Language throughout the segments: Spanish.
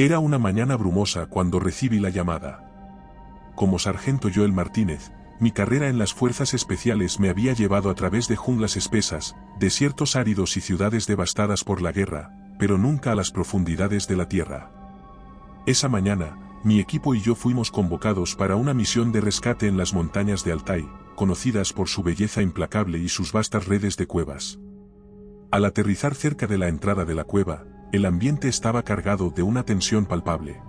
Era una mañana brumosa cuando recibí la llamada. Como sargento Joel Martínez, mi carrera en las fuerzas especiales me había llevado a través de junglas espesas, desiertos áridos y ciudades devastadas por la guerra, pero nunca a las profundidades de la tierra. Esa mañana, mi equipo y yo fuimos convocados para una misión de rescate en las montañas de Altai, conocidas por su belleza implacable y sus vastas redes de cuevas. Al aterrizar cerca de la entrada de la cueva, el ambiente estaba cargado de una tensión palpable.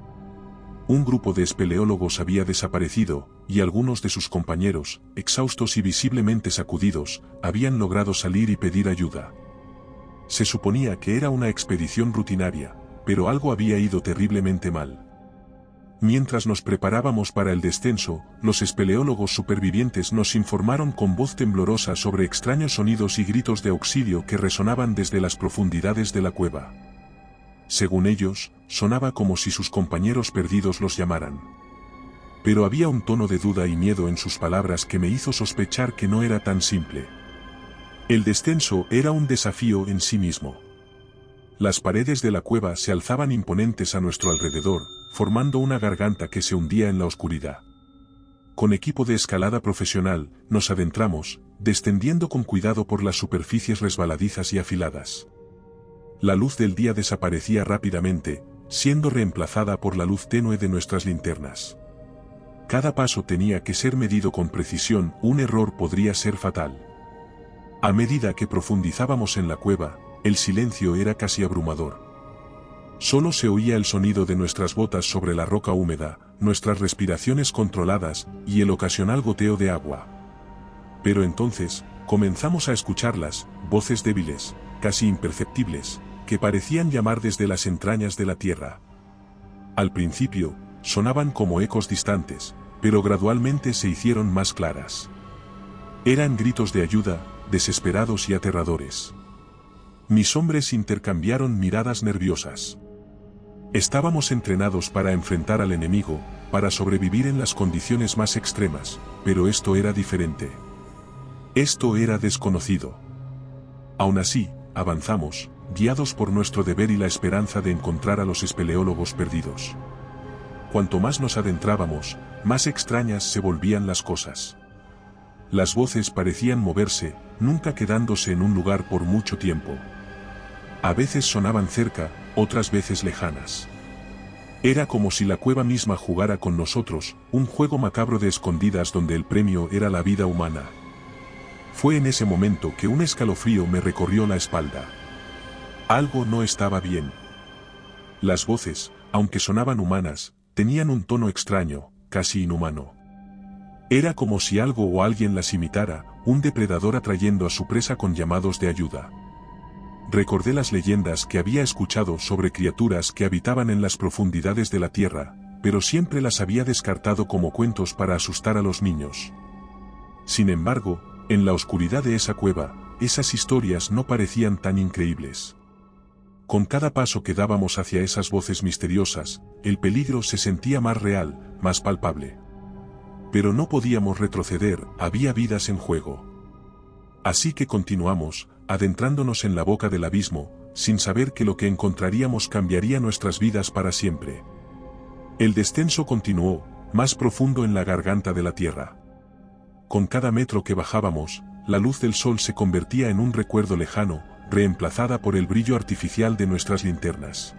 Un grupo de espeleólogos había desaparecido, y algunos de sus compañeros, exhaustos y visiblemente sacudidos, habían logrado salir y pedir ayuda. Se suponía que era una expedición rutinaria, pero algo había ido terriblemente mal. Mientras nos preparábamos para el descenso, los espeleólogos supervivientes nos informaron con voz temblorosa sobre extraños sonidos y gritos de auxilio que resonaban desde las profundidades de la cueva. Según ellos, sonaba como si sus compañeros perdidos los llamaran. Pero había un tono de duda y miedo en sus palabras que me hizo sospechar que no era tan simple. El descenso era un desafío en sí mismo. Las paredes de la cueva se alzaban imponentes a nuestro alrededor, formando una garganta que se hundía en la oscuridad. Con equipo de escalada profesional, nos adentramos, descendiendo con cuidado por las superficies resbaladizas y afiladas. La luz del día desaparecía rápidamente, siendo reemplazada por la luz tenue de nuestras linternas. Cada paso tenía que ser medido con precisión, un error podría ser fatal. A medida que profundizábamos en la cueva, el silencio era casi abrumador. Solo se oía el sonido de nuestras botas sobre la roca húmeda, nuestras respiraciones controladas, y el ocasional goteo de agua. Pero entonces, comenzamos a escucharlas, voces débiles, casi imperceptibles, que parecían llamar desde las entrañas de la tierra. Al principio, sonaban como ecos distantes, pero gradualmente se hicieron más claras. Eran gritos de ayuda, desesperados y aterradores. Mis hombres intercambiaron miradas nerviosas. Estábamos entrenados para enfrentar al enemigo, para sobrevivir en las condiciones más extremas, pero esto era diferente. Esto era desconocido. Aún así, avanzamos, guiados por nuestro deber y la esperanza de encontrar a los espeleólogos perdidos. Cuanto más nos adentrábamos, más extrañas se volvían las cosas. Las voces parecían moverse, nunca quedándose en un lugar por mucho tiempo. A veces sonaban cerca, otras veces lejanas. Era como si la cueva misma jugara con nosotros, un juego macabro de escondidas donde el premio era la vida humana. Fue en ese momento que un escalofrío me recorrió la espalda. Algo no estaba bien. Las voces, aunque sonaban humanas, tenían un tono extraño, casi inhumano. Era como si algo o alguien las imitara, un depredador atrayendo a su presa con llamados de ayuda. Recordé las leyendas que había escuchado sobre criaturas que habitaban en las profundidades de la tierra, pero siempre las había descartado como cuentos para asustar a los niños. Sin embargo, en la oscuridad de esa cueva, esas historias no parecían tan increíbles. Con cada paso que dábamos hacia esas voces misteriosas, el peligro se sentía más real, más palpable. Pero no podíamos retroceder, había vidas en juego. Así que continuamos, adentrándonos en la boca del abismo, sin saber que lo que encontraríamos cambiaría nuestras vidas para siempre. El descenso continuó, más profundo en la garganta de la tierra. Con cada metro que bajábamos, la luz del sol se convertía en un recuerdo lejano, reemplazada por el brillo artificial de nuestras linternas.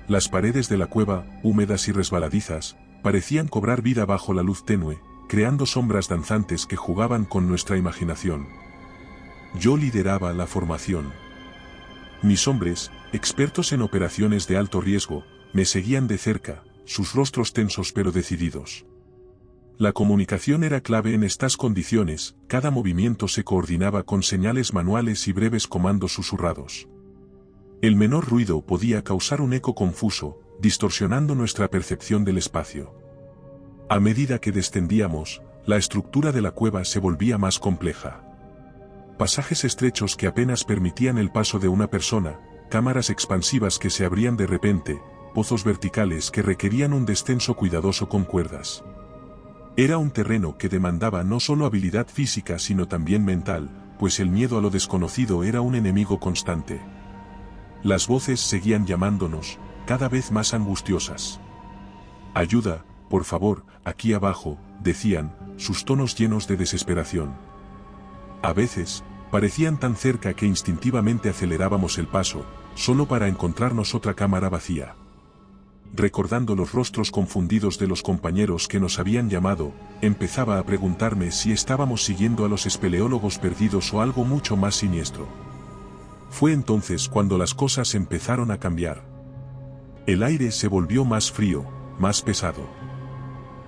Las paredes de la cueva, húmedas y resbaladizas, parecían cobrar vida bajo la luz tenue, creando sombras danzantes que jugaban con nuestra imaginación. Yo lideraba la formación. Mis hombres, expertos en operaciones de alto riesgo, me seguían de cerca, sus rostros tensos pero decididos. La comunicación era clave en estas condiciones, cada movimiento se coordinaba con señales manuales y breves comandos susurrados. El menor ruido podía causar un eco confuso, distorsionando nuestra percepción del espacio. A medida que descendíamos, la estructura de la cueva se volvía más compleja. Pasajes estrechos que apenas permitían el paso de una persona, cámaras expansivas que se abrían de repente, pozos verticales que requerían un descenso cuidadoso con cuerdas. Era un terreno que demandaba no solo habilidad física sino también mental, pues el miedo a lo desconocido era un enemigo constante. Las voces seguían llamándonos, cada vez más angustiosas. «Ayuda, por favor, aquí abajo», decían, sus tonos llenos de desesperación. A veces, parecían tan cerca que instintivamente acelerábamos el paso, solo para encontrarnos otra cámara vacía. Recordando los rostros confundidos de los compañeros que nos habían llamado, empezaba a preguntarme si estábamos siguiendo a los espeleólogos perdidos o algo mucho más siniestro. Fue entonces cuando las cosas empezaron a cambiar. El aire se volvió más frío, más pesado.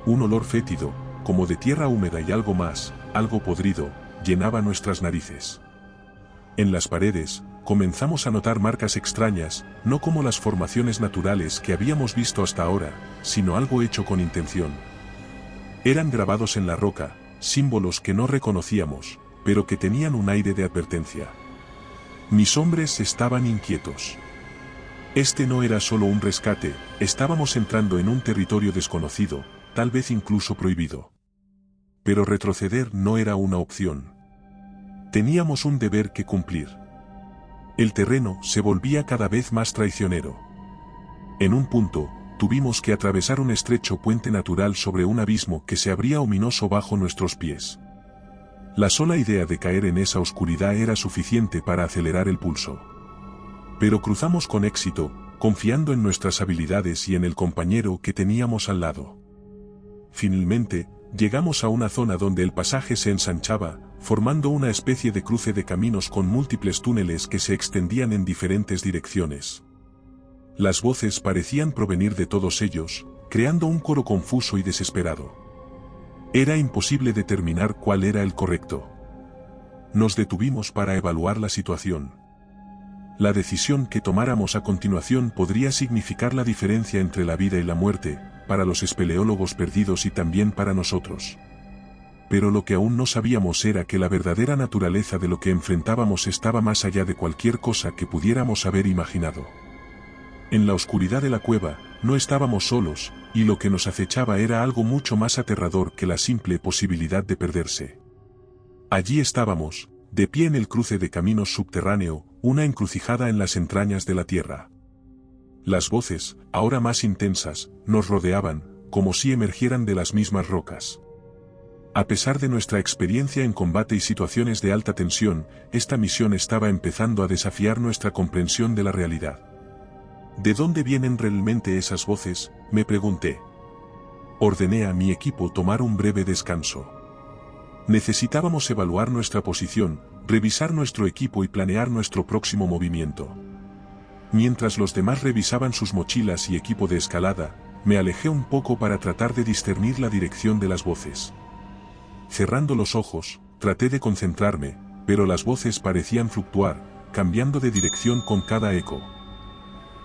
Un olor fétido, como de tierra húmeda y algo más, algo podrido, llenaba nuestras narices. En las paredes, comenzamos a notar marcas extrañas, no como las formaciones naturales que habíamos visto hasta ahora, sino algo hecho con intención. Eran grabados en la roca, símbolos que no reconocíamos, pero que tenían un aire de advertencia. Mis hombres estaban inquietos. Este no era solo un rescate, estábamos entrando en un territorio desconocido, tal vez incluso prohibido. Pero retroceder no era una opción. Teníamos un deber que cumplir. El terreno se volvía cada vez más traicionero. En un punto, tuvimos que atravesar un estrecho puente natural sobre un abismo que se abría ominoso bajo nuestros pies. La sola idea de caer en esa oscuridad era suficiente para acelerar el pulso. Pero cruzamos con éxito, confiando en nuestras habilidades y en el compañero que teníamos al lado. Finalmente, llegamos a una zona donde el pasaje se ensanchaba, formando una especie de cruce de caminos con múltiples túneles que se extendían en diferentes direcciones. Las voces parecían provenir de todos ellos, creando un coro confuso y desesperado. Era imposible determinar cuál era el correcto. Nos detuvimos para evaluar la situación. La decisión que tomáramos a continuación podría significar la diferencia entre la vida y la muerte, para los espeleólogos perdidos y también para nosotros. Pero lo que aún no sabíamos era que la verdadera naturaleza de lo que enfrentábamos estaba más allá de cualquier cosa que pudiéramos haber imaginado. En la oscuridad de la cueva, no estábamos solos, y lo que nos acechaba era algo mucho más aterrador que la simple posibilidad de perderse. Allí estábamos, de pie en el cruce de caminos subterráneo, una encrucijada en las entrañas de la tierra. Las voces, ahora más intensas, nos rodeaban, como si emergieran de las mismas rocas. A pesar de nuestra experiencia en combate y situaciones de alta tensión, esta misión estaba empezando a desafiar nuestra comprensión de la realidad. ¿De dónde vienen realmente esas voces?, me pregunté. Ordené a mi equipo tomar un breve descanso. Necesitábamos evaluar nuestra posición, revisar nuestro equipo y planear nuestro próximo movimiento. Mientras los demás revisaban sus mochilas y equipo de escalada, me alejé un poco para tratar de discernir la dirección de las voces. Cerrando los ojos, traté de concentrarme, pero las voces parecían fluctuar, cambiando de dirección con cada eco.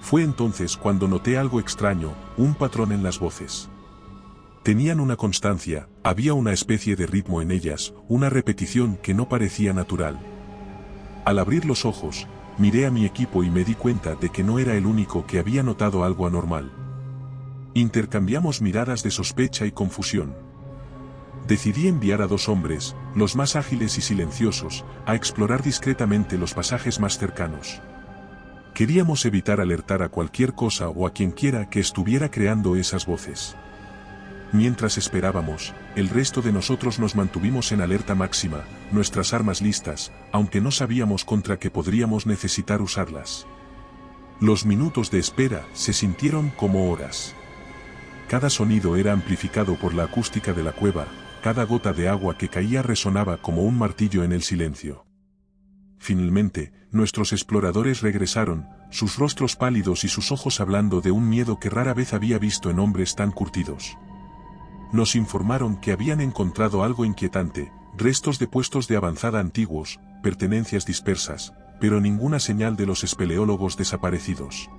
Fue entonces cuando noté algo extraño, un patrón en las voces. Tenían una constancia, había una especie de ritmo en ellas, una repetición que no parecía natural. Al abrir los ojos, miré a mi equipo y me di cuenta de que no era el único que había notado algo anormal. Intercambiamos miradas de sospecha y confusión. Decidí enviar a 2 hombres, los más ágiles y silenciosos, a explorar discretamente los pasajes más cercanos. Queríamos evitar alertar a cualquier cosa o a quienquiera que estuviera creando esas voces. Mientras esperábamos, el resto de nosotros nos mantuvimos en alerta máxima, nuestras armas listas, aunque no sabíamos contra qué podríamos necesitar usarlas. Los minutos de espera se sintieron como horas. Cada sonido era amplificado por la acústica de la cueva, cada gota de agua que caía resonaba como un martillo en el silencio. Finalmente, nuestros exploradores regresaron, sus rostros pálidos y sus ojos hablando de un miedo que rara vez había visto en hombres tan curtidos. Nos informaron que habían encontrado algo inquietante, restos de puestos de avanzada antiguos, pertenencias dispersas, pero ninguna señal de los espeleólogos desaparecidos.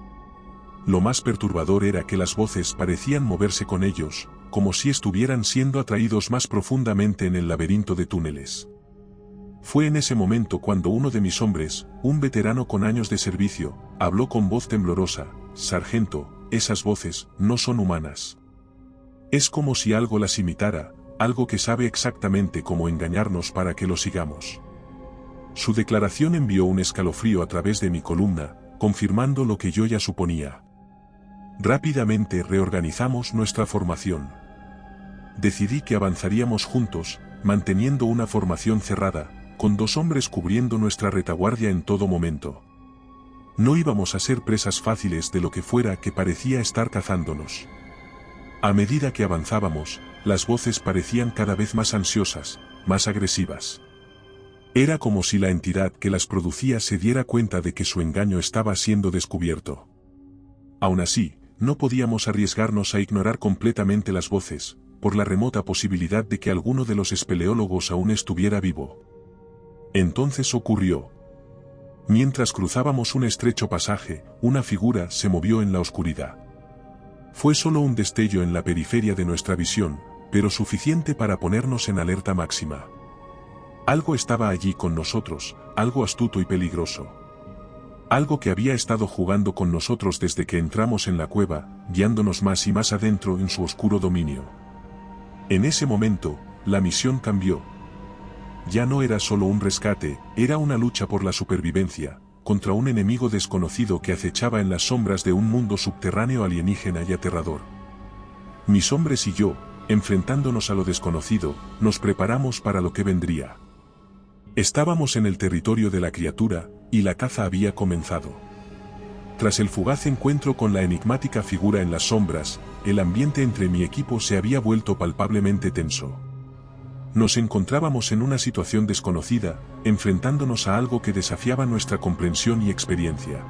Lo más perturbador era que las voces parecían moverse con ellos, como si estuvieran siendo atraídos más profundamente en el laberinto de túneles. Fue en ese momento cuando uno de mis hombres, un veterano con años de servicio, habló con voz temblorosa: «Sargento, esas voces no son humanas. Es como si algo las imitara, algo que sabe exactamente cómo engañarnos para que lo sigamos». Su declaración envió un escalofrío a través de mi columna, confirmando lo que yo ya suponía. Rápidamente reorganizamos nuestra formación. Decidí que avanzaríamos juntos, manteniendo una formación cerrada, con 2 hombres cubriendo nuestra retaguardia en todo momento. No íbamos a ser presas fáciles de lo que fuera que parecía estar cazándonos. A medida que avanzábamos, las voces parecían cada vez más ansiosas, más agresivas. Era como si la entidad que las producía se diera cuenta de que su engaño estaba siendo descubierto. Aún así, no podíamos arriesgarnos a ignorar completamente las voces, por la remota posibilidad de que alguno de los espeleólogos aún estuviera vivo. Entonces ocurrió. Mientras cruzábamos un estrecho pasaje, una figura se movió en la oscuridad. Fue solo un destello en la periferia de nuestra visión, pero suficiente para ponernos en alerta máxima. Algo estaba allí con nosotros, algo astuto y peligroso. Algo que había estado jugando con nosotros desde que entramos en la cueva, guiándonos más y más adentro en su oscuro dominio. En ese momento, la misión cambió. Ya no era solo un rescate, era una lucha por la supervivencia, contra un enemigo desconocido que acechaba en las sombras de un mundo subterráneo alienígena y aterrador. Mis hombres y yo, enfrentándonos a lo desconocido, nos preparamos para lo que vendría. Estábamos en el territorio de la criatura, y la caza había comenzado. Tras el fugaz encuentro con la enigmática figura en las sombras, el ambiente entre mi equipo se había vuelto palpablemente tenso. Nos encontrábamos en una situación desconocida, enfrentándonos a algo que desafiaba nuestra comprensión y experiencia.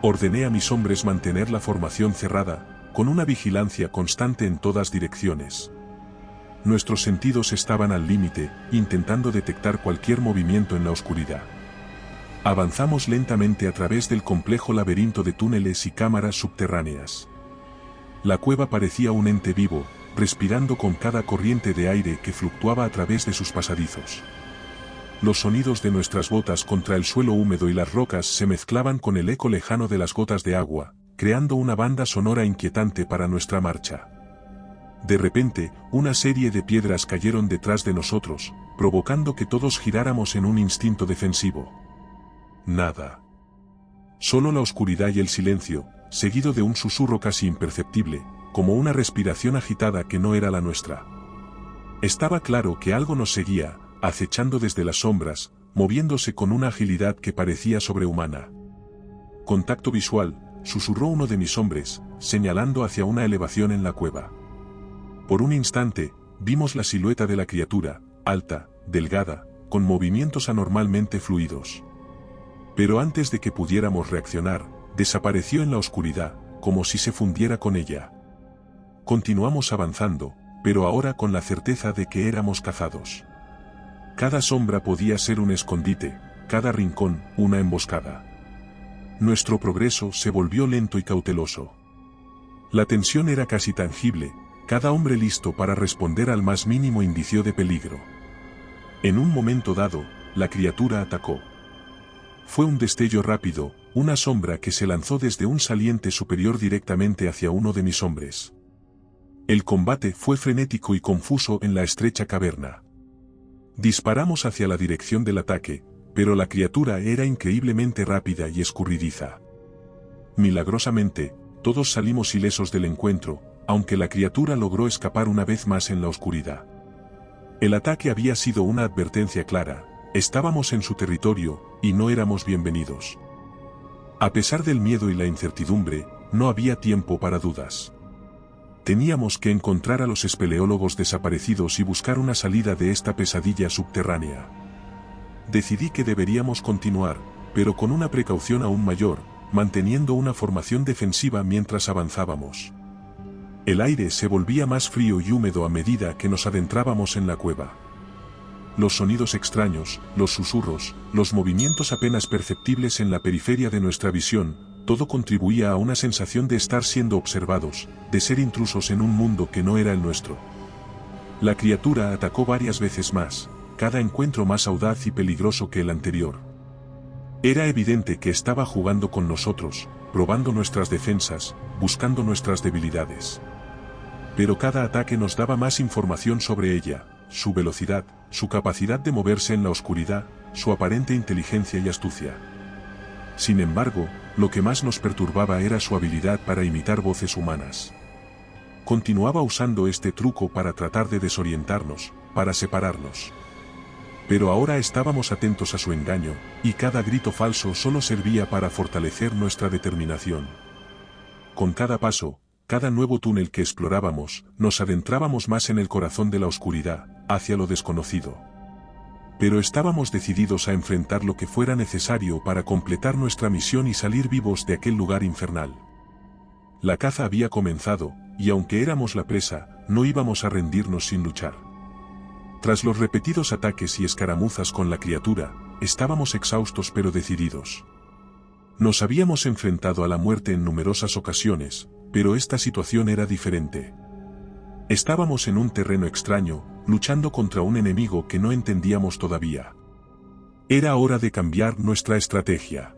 Ordené a mis hombres mantener la formación cerrada, con una vigilancia constante en todas direcciones. Nuestros sentidos estaban al límite, intentando detectar cualquier movimiento en la oscuridad. Avanzamos lentamente a través del complejo laberinto de túneles y cámaras subterráneas. La cueva parecía un ente vivo, respirando con cada corriente de aire que fluctuaba a través de sus pasadizos. Los sonidos de nuestras botas contra el suelo húmedo y las rocas se mezclaban con el eco lejano de las gotas de agua, creando una banda sonora inquietante para nuestra marcha. De repente, una serie de piedras cayeron detrás de nosotros, provocando que todos giráramos en un instinto defensivo. Nada. Solo la oscuridad y el silencio, seguido de un susurro casi imperceptible, como una respiración agitada que no era la nuestra. Estaba claro que algo nos seguía, acechando desde las sombras, moviéndose con una agilidad que parecía sobrehumana. Contacto visual, susurró uno de mis hombres, señalando hacia una elevación en la cueva. Por un instante, vimos la silueta de la criatura, alta, delgada, con movimientos anormalmente fluidos. Pero antes de que pudiéramos reaccionar, desapareció en la oscuridad, como si se fundiera con ella. Continuamos avanzando, pero ahora con la certeza de que éramos cazados. Cada sombra podía ser un escondite, cada rincón, una emboscada. Nuestro progreso se volvió lento y cauteloso. La tensión era casi tangible, cada hombre listo para responder al más mínimo indicio de peligro. En un momento dado, la criatura atacó. Fue un destello rápido, una sombra que se lanzó desde un saliente superior directamente hacia uno de mis hombres. El combate fue frenético y confuso en la estrecha caverna. Disparamos hacia la dirección del ataque, pero la criatura era increíblemente rápida y escurridiza. Milagrosamente, todos salimos ilesos del encuentro, aunque la criatura logró escapar una vez más en la oscuridad. El ataque había sido una advertencia clara, estábamos en su territorio, y no éramos bienvenidos. A pesar del miedo y la incertidumbre, no había tiempo para dudas. Teníamos que encontrar a los espeleólogos desaparecidos y buscar una salida de esta pesadilla subterránea. Decidí que deberíamos continuar, pero con una precaución aún mayor, manteniendo una formación defensiva mientras avanzábamos. El aire se volvía más frío y húmedo a medida que nos adentrábamos en la cueva. Los sonidos extraños, los susurros, los movimientos apenas perceptibles en la periferia de nuestra visión, todo contribuía a una sensación de estar siendo observados, de ser intrusos en un mundo que no era el nuestro. La criatura atacó varias veces más, cada encuentro más audaz y peligroso que el anterior. Era evidente que estaba jugando con nosotros, probando nuestras defensas, buscando nuestras debilidades. Pero cada ataque nos daba más información sobre ella, su velocidad, su capacidad de moverse en la oscuridad, su aparente inteligencia y astucia. Sin embargo, lo que más nos perturbaba era su habilidad para imitar voces humanas. Continuaba usando este truco para tratar de desorientarnos, para separarnos. Pero ahora estábamos atentos a su engaño, y cada grito falso solo servía para fortalecer nuestra determinación. Con cada paso, cada nuevo túnel que explorábamos, nos adentrábamos más en el corazón de la oscuridad, hacia lo desconocido. Pero estábamos decididos a enfrentar lo que fuera necesario para completar nuestra misión y salir vivos de aquel lugar infernal. La caza había comenzado, y aunque éramos la presa, no íbamos a rendirnos sin luchar. Tras los repetidos ataques y escaramuzas con la criatura, estábamos exhaustos pero decididos. Nos habíamos enfrentado a la muerte en numerosas ocasiones, pero esta situación era diferente. Estábamos en un terreno extraño, luchando contra un enemigo que no entendíamos todavía. Era hora de cambiar nuestra estrategia.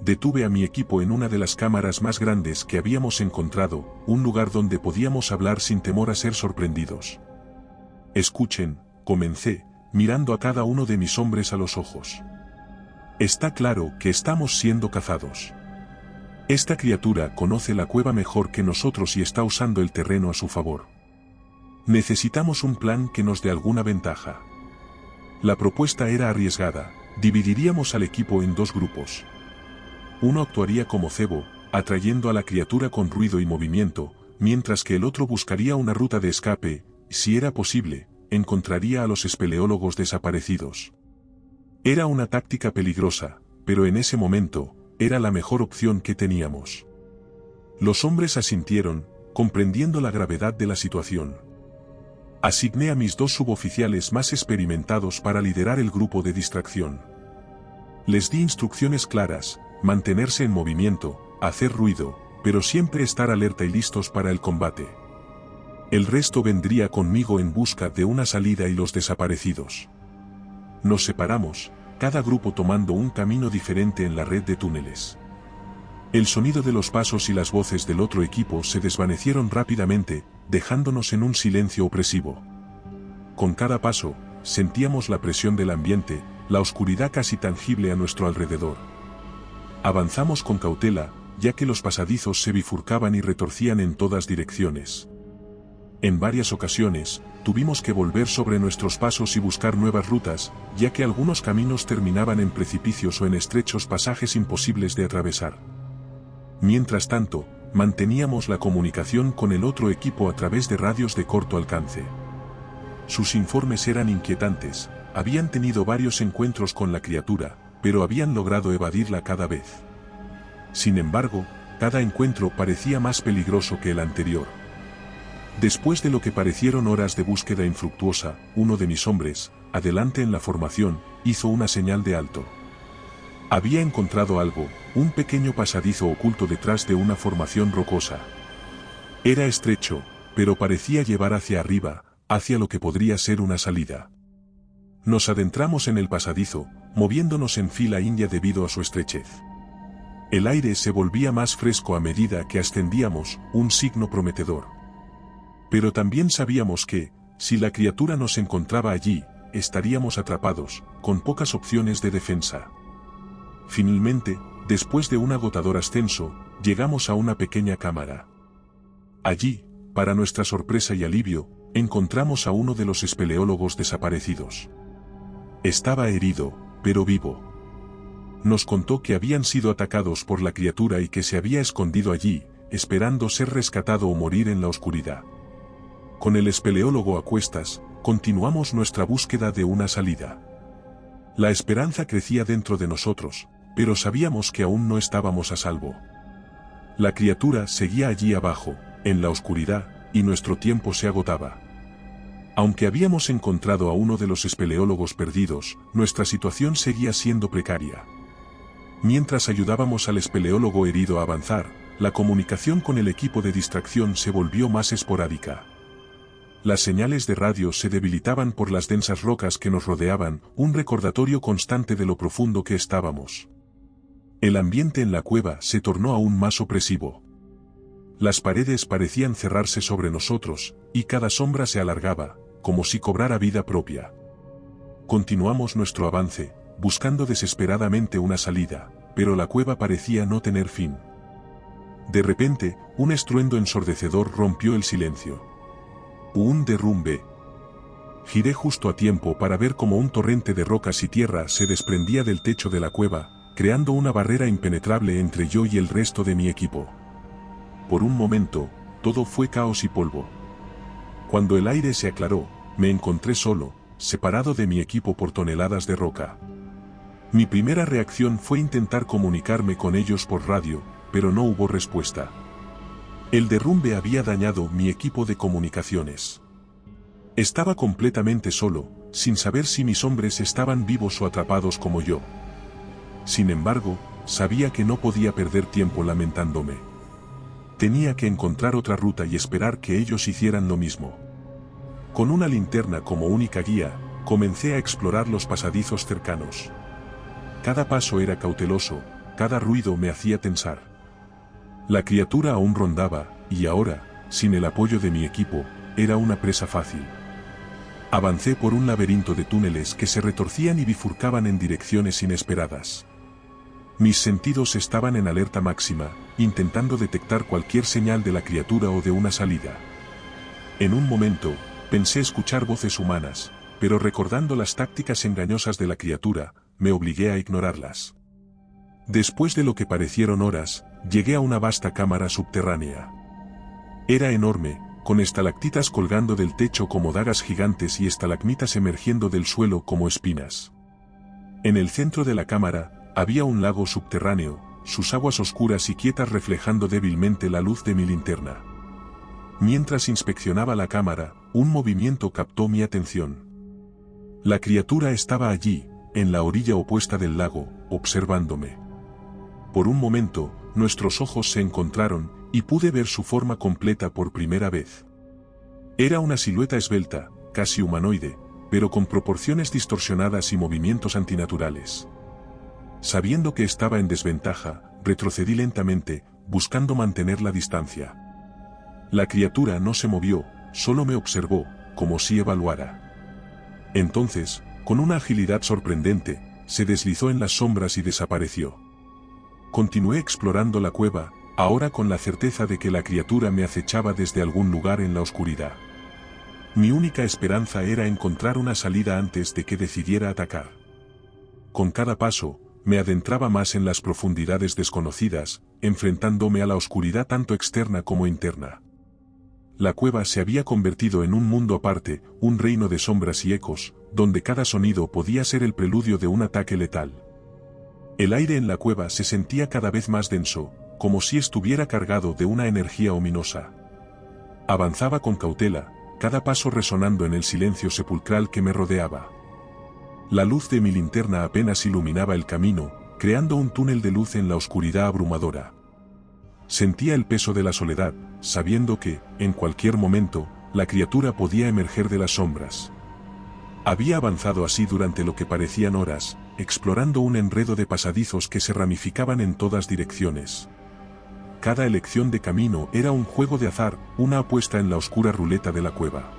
Detuve a mi equipo en una de las cámaras más grandes que habíamos encontrado, un lugar donde podíamos hablar sin temor a ser sorprendidos. Escuchen, comencé, mirando a cada uno de mis hombres a los ojos. Está claro que estamos siendo cazados. Esta criatura conoce la cueva mejor que nosotros y está usando el terreno a su favor. Necesitamos un plan que nos dé alguna ventaja. La propuesta era arriesgada, dividiríamos al equipo en dos grupos. Uno actuaría como cebo, atrayendo a la criatura con ruido y movimiento, mientras que el otro buscaría una ruta de escape, si era posible, encontraría a los espeleólogos desaparecidos. Era una táctica peligrosa, pero en ese momento, era la mejor opción que teníamos. Los hombres asintieron, comprendiendo la gravedad de la situación. Asigné a mis dos suboficiales más experimentados para liderar el grupo de distracción. Les di instrucciones claras: mantenerse en movimiento, hacer ruido, pero siempre estar alerta y listos para el combate. El resto vendría conmigo en busca de una salida y los desaparecidos. Nos separamos, cada grupo tomando un camino diferente en la red de túneles. El sonido de los pasos y las voces del otro equipo se desvanecieron rápidamente, dejándonos en un silencio opresivo. Con cada paso, sentíamos la presión del ambiente, la oscuridad casi tangible a nuestro alrededor. Avanzamos con cautela, ya que los pasadizos se bifurcaban y retorcían en todas direcciones. En varias ocasiones, tuvimos que volver sobre nuestros pasos y buscar nuevas rutas, ya que algunos caminos terminaban en precipicios o en estrechos pasajes imposibles de atravesar. Mientras tanto, manteníamos la comunicación con el otro equipo a través de radios de corto alcance. Sus informes eran inquietantes, habían tenido varios encuentros con la criatura, pero habían logrado evadirla cada vez. Sin embargo, cada encuentro parecía más peligroso que el anterior. Después de lo que parecieron horas de búsqueda infructuosa, uno de mis hombres, adelante en la formación, hizo una señal de alto. Había encontrado algo, un pequeño pasadizo oculto detrás de una formación rocosa. Era estrecho, pero parecía llevar hacia arriba, hacia lo que podría ser una salida. Nos adentramos en el pasadizo, moviéndonos en fila india debido a su estrechez. El aire se volvía más fresco a medida que ascendíamos, un signo prometedor. Pero también sabíamos que, si la criatura nos encontraba allí, estaríamos atrapados, con pocas opciones de defensa. Finalmente, después de un agotador ascenso, llegamos a una pequeña cámara. Allí, para nuestra sorpresa y alivio, encontramos a uno de los espeleólogos desaparecidos. Estaba herido, pero vivo. Nos contó que habían sido atacados por la criatura y que se había escondido allí, esperando ser rescatado o morir en la oscuridad. Con el espeleólogo a cuestas, continuamos nuestra búsqueda de una salida. La esperanza crecía dentro de nosotros, pero sabíamos que aún no estábamos a salvo. La criatura seguía allí abajo, en la oscuridad, y nuestro tiempo se agotaba. Aunque habíamos encontrado a uno de los espeleólogos perdidos, nuestra situación seguía siendo precaria. Mientras ayudábamos al espeleólogo herido a avanzar, la comunicación con el equipo de distracción se volvió más esporádica. Las señales de radio se debilitaban por las densas rocas que nos rodeaban, un recordatorio constante de lo profundo que estábamos. El ambiente en la cueva se tornó aún más opresivo. Las paredes parecían cerrarse sobre nosotros, y cada sombra se alargaba, como si cobrara vida propia. Continuamos nuestro avance, buscando desesperadamente una salida, pero la cueva parecía no tener fin. De repente, un estruendo ensordecedor rompió el silencio. Un derrumbe. Giré justo a tiempo para ver cómo un torrente de rocas y tierra se desprendía del techo de la cueva, creando una barrera impenetrable entre yo y el resto de mi equipo. Por un momento, todo fue caos y polvo. Cuando el aire se aclaró, me encontré solo, separado de mi equipo por toneladas de roca. Mi primera reacción fue intentar comunicarme con ellos por radio, pero no hubo respuesta. El derrumbe había dañado mi equipo de comunicaciones. Estaba completamente solo, sin saber si mis hombres estaban vivos o atrapados como yo. Sin embargo, sabía que no podía perder tiempo lamentándome. Tenía que encontrar otra ruta y esperar que ellos hicieran lo mismo. Con una linterna como única guía, comencé a explorar los pasadizos cercanos. Cada paso era cauteloso, cada ruido me hacía tensar. La criatura aún rondaba, y ahora, sin el apoyo de mi equipo, era una presa fácil. Avancé por un laberinto de túneles que se retorcían y bifurcaban en direcciones inesperadas. Mis sentidos estaban en alerta máxima, intentando detectar cualquier señal de la criatura o de una salida. En un momento, pensé escuchar voces humanas, pero recordando las tácticas engañosas de la criatura, me obligué a ignorarlas. Después de lo que parecieron horas, llegué a una vasta cámara subterránea. Era enorme, con estalactitas colgando del techo como dagas gigantes y estalagmitas emergiendo del suelo como espinas. En el centro de la cámara, había un lago subterráneo, sus aguas oscuras y quietas reflejando débilmente la luz de mi linterna. Mientras inspeccionaba la cámara, un movimiento captó mi atención. La criatura estaba allí, en la orilla opuesta del lago, observándome. Por un momento, nuestros ojos se encontraron, y pude ver su forma completa por primera vez. Era una silueta esbelta, casi humanoide, pero con proporciones distorsionadas y movimientos antinaturales. Sabiendo que estaba en desventaja, retrocedí lentamente, buscando mantener la distancia. La criatura no se movió, solo me observó, como si evaluara. Entonces, con una agilidad sorprendente, se deslizó en las sombras y desapareció. Continué explorando la cueva, ahora con la certeza de que la criatura me acechaba desde algún lugar en la oscuridad. Mi única esperanza era encontrar una salida antes de que decidiera atacar. Con cada paso, me adentraba más en las profundidades desconocidas, enfrentándome a la oscuridad tanto externa como interna. La cueva se había convertido en un mundo aparte, un reino de sombras y ecos, donde cada sonido podía ser el preludio de un ataque letal. El aire en la cueva se sentía cada vez más denso, como si estuviera cargado de una energía ominosa. Avanzaba con cautela, cada paso resonando en el silencio sepulcral que me rodeaba. La luz de mi linterna apenas iluminaba el camino, creando un túnel de luz en la oscuridad abrumadora. Sentía el peso de la soledad, sabiendo que, en cualquier momento, la criatura podía emerger de las sombras. Había avanzado así durante lo que parecían horas, explorando un enredo de pasadizos que se ramificaban en todas direcciones. Cada elección de camino era un juego de azar, una apuesta en la oscura ruleta de la cueva.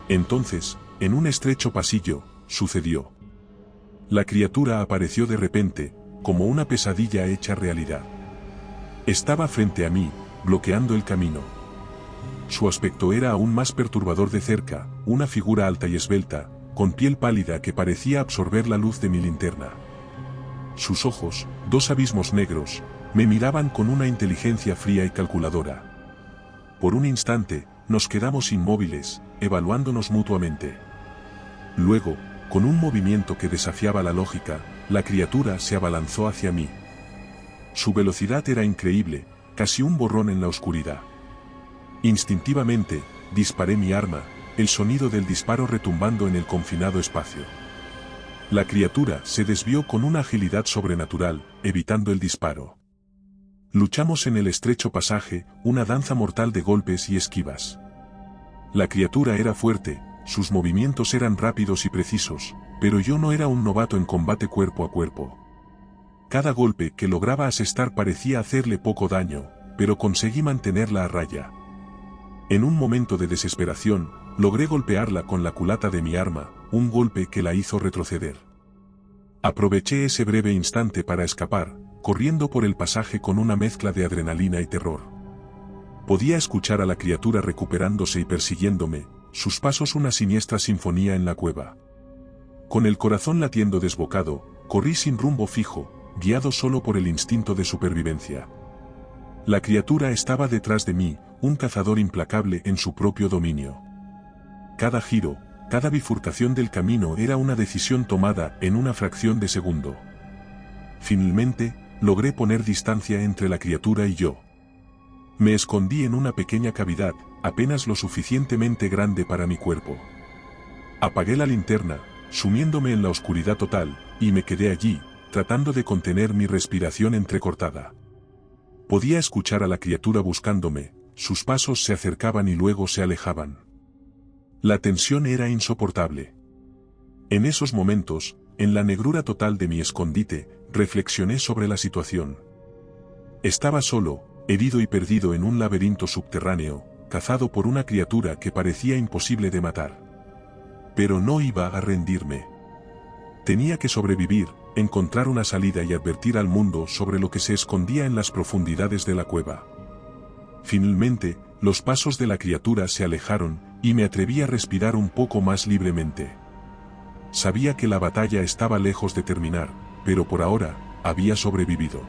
Entonces, en un estrecho pasillo, sucedió. La criatura apareció de repente, como una pesadilla hecha realidad. Estaba frente a mí, bloqueando el camino. Su aspecto era aún más perturbador de cerca, una figura alta y esbelta, con piel pálida que parecía absorber la luz de mi linterna. Sus ojos, dos abismos negros, me miraban con una inteligencia fría y calculadora. Por un instante, nos quedamos inmóviles, evaluándonos mutuamente. Luego, con un movimiento que desafiaba la lógica, la criatura se abalanzó hacia mí. Su velocidad era increíble, casi un borrón en la oscuridad. Instintivamente, disparé mi arma, el sonido del disparo retumbando en el confinado espacio. La criatura se desvió con una agilidad sobrenatural, evitando el disparo. Luchamos en el estrecho pasaje, una danza mortal de golpes y esquivas. La criatura era fuerte, sus movimientos eran rápidos y precisos, pero yo no era un novato en combate cuerpo a cuerpo. Cada golpe que lograba asestar parecía hacerle poco daño, pero conseguí mantenerla a raya. En un momento de desesperación, logré golpearla con la culata de mi arma, un golpe que la hizo retroceder. Aproveché ese breve instante para escapar, corriendo por el pasaje con una mezcla de adrenalina y terror. Podía escuchar a la criatura recuperándose y persiguiéndome, sus pasos una siniestra sinfonía en la cueva. Con el corazón latiendo desbocado, corrí sin rumbo fijo, guiado solo por el instinto de supervivencia. La criatura estaba detrás de mí, un cazador implacable en su propio dominio. Cada giro, cada bifurcación del camino era una decisión tomada en una fracción de segundo. Finalmente, logré poner distancia entre la criatura y yo. Me escondí en una pequeña cavidad, apenas lo suficientemente grande para mi cuerpo. Apagué la linterna, sumiéndome en la oscuridad total, y me quedé allí, tratando de contener mi respiración entrecortada. Podía escuchar a la criatura buscándome, sus pasos se acercaban y luego se alejaban. La tensión era insoportable. En esos momentos, en la negrura total de mi escondite, reflexioné sobre la situación. Estaba solo, herido y perdido en un laberinto subterráneo, cazado por una criatura que parecía imposible de matar. Pero no iba a rendirme. Tenía que sobrevivir, encontrar una salida y advertir al mundo sobre lo que se escondía en las profundidades de la cueva. Finalmente, los pasos de la criatura se alejaron, y me atreví a respirar un poco más libremente. Sabía que la batalla estaba lejos de terminar, pero por ahora, había sobrevivido.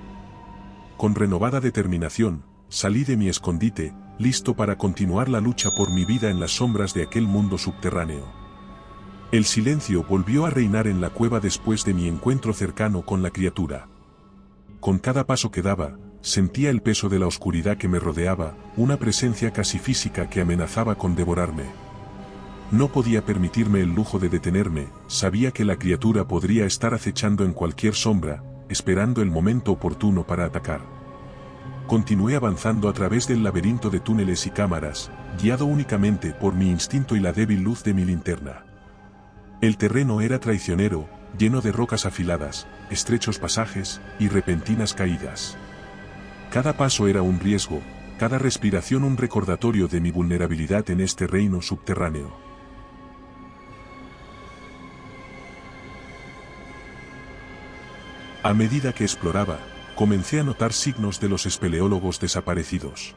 Con renovada determinación, salí de mi escondite, listo para continuar la lucha por mi vida en las sombras de aquel mundo subterráneo. El silencio volvió a reinar en la cueva después de mi encuentro cercano con la criatura. Con cada paso que daba, sentía el peso de la oscuridad que me rodeaba, una presencia casi física que amenazaba con devorarme. No podía permitirme el lujo de detenerme, sabía que la criatura podría estar acechando en cualquier sombra, esperando el momento oportuno para atacar. Continué avanzando a través del laberinto de túneles y cámaras, guiado únicamente por mi instinto y la débil luz de mi linterna. El terreno era traicionero, lleno de rocas afiladas, estrechos pasajes y repentinas caídas. Cada paso era un riesgo, cada respiración un recordatorio de mi vulnerabilidad en este reino subterráneo. A medida que exploraba, comencé a notar signos de los espeleólogos desaparecidos.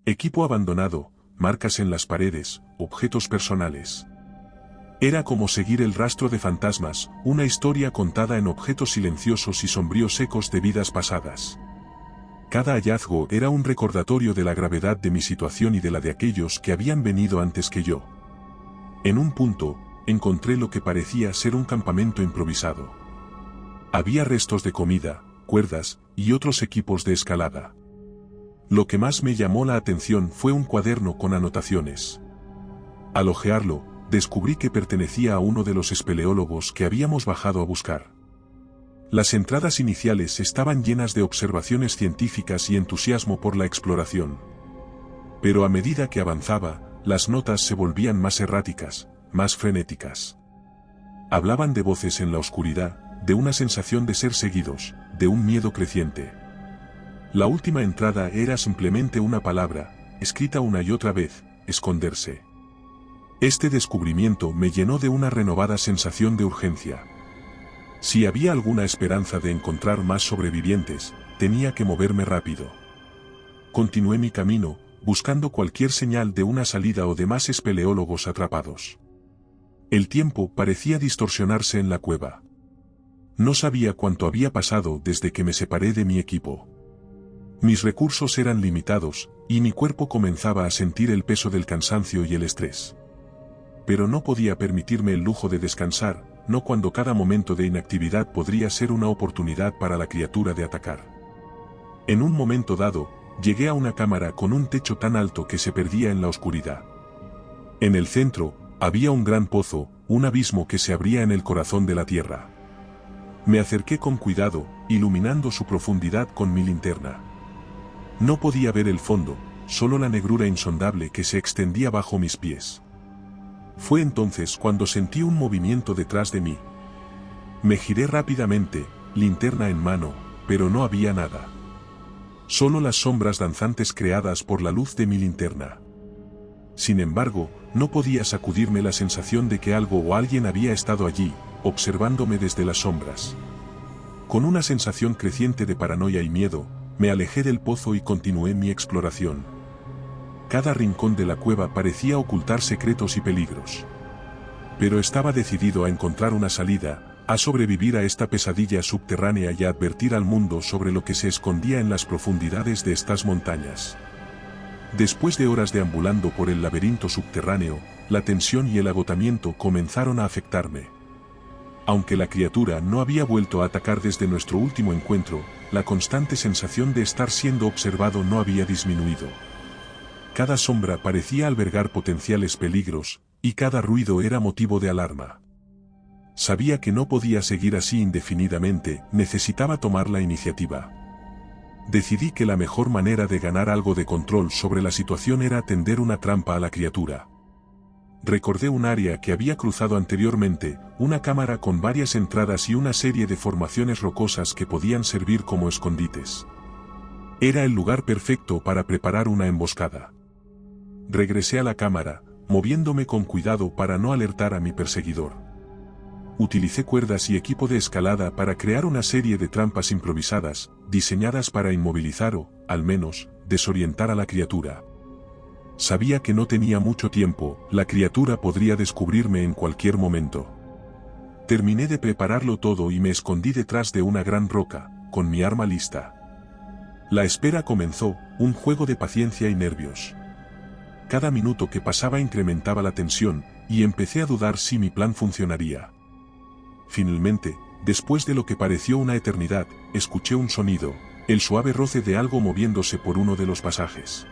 Equipo abandonado, marcas en las paredes, objetos personales. Era como seguir el rastro de fantasmas, una historia contada en objetos silenciosos y sombríos ecos de vidas pasadas. Cada hallazgo era un recordatorio de la gravedad de mi situación y de la de aquellos que habían venido antes que yo. En un punto, encontré lo que parecía ser un campamento improvisado. Había restos de comida, cuerdas, y otros equipos de escalada. Lo que más me llamó la atención fue un cuaderno con anotaciones. Al hojearlo, descubrí que pertenecía a uno de los espeleólogos que habíamos bajado a buscar. Las entradas iniciales estaban llenas de observaciones científicas y entusiasmo por la exploración. Pero a medida que avanzaba, las notas se volvían más erráticas, más frenéticas. Hablaban de voces en la oscuridad, de una sensación de ser seguidos, de un miedo creciente. La última entrada era simplemente una palabra, escrita una y otra vez: esconderse. Este descubrimiento me llenó de una renovada sensación de urgencia. Si había alguna esperanza de encontrar más sobrevivientes, tenía que moverme rápido. Continué mi camino, buscando cualquier señal de una salida o de más espeleólogos atrapados. El tiempo parecía distorsionarse en la cueva. No sabía cuánto había pasado desde que me separé de mi equipo. Mis recursos eran limitados, y mi cuerpo comenzaba a sentir el peso del cansancio y el estrés. Pero no podía permitirme el lujo de descansar, no cuando cada momento de inactividad podría ser una oportunidad para la criatura de atacar. En un momento dado, llegué a una cámara con un techo tan alto que se perdía en la oscuridad. En el centro, había un gran pozo, un abismo que se abría en el corazón de la tierra. Me acerqué con cuidado, iluminando su profundidad con mi linterna. No podía ver el fondo, solo la negrura insondable que se extendía bajo mis pies. Fue entonces cuando sentí un movimiento detrás de mí. Me giré rápidamente, linterna en mano, pero no había nada. Solo las sombras danzantes creadas por la luz de mi linterna. Sin embargo, no podía sacudirme la sensación de que algo o alguien había estado allí, observándome desde las sombras. Con una sensación creciente de paranoia y miedo, me alejé del pozo y continué mi exploración. Cada rincón de la cueva parecía ocultar secretos y peligros. Pero estaba decidido a encontrar una salida, a sobrevivir a esta pesadilla subterránea y a advertir al mundo sobre lo que se escondía en las profundidades de estas montañas. Después de horas deambulando por el laberinto subterráneo, la tensión y el agotamiento comenzaron a afectarme. Aunque la criatura no había vuelto a atacar desde nuestro último encuentro, la constante sensación de estar siendo observado no había disminuido. Cada sombra parecía albergar potenciales peligros, y cada ruido era motivo de alarma. Sabía que no podía seguir así indefinidamente, necesitaba tomar la iniciativa. Decidí que la mejor manera de ganar algo de control sobre la situación era tender una trampa a la criatura. Recordé un área que había cruzado anteriormente, una cámara con varias entradas y una serie de formaciones rocosas que podían servir como escondites. Era el lugar perfecto para preparar una emboscada. Regresé a la cámara, moviéndome con cuidado para no alertar a mi perseguidor. Utilicé cuerdas y equipo de escalada para crear una serie de trampas improvisadas, diseñadas para inmovilizar o, al menos, desorientar a la criatura. Sabía que no tenía mucho tiempo, la criatura podría descubrirme en cualquier momento. Terminé de prepararlo todo y me escondí detrás de una gran roca, con mi arma lista. La espera comenzó, un juego de paciencia y nervios. Cada minuto que pasaba incrementaba la tensión, y empecé a dudar si mi plan funcionaría. Finalmente, después de lo que pareció una eternidad, escuché un sonido, el suave roce de algo moviéndose por uno de los pasajes.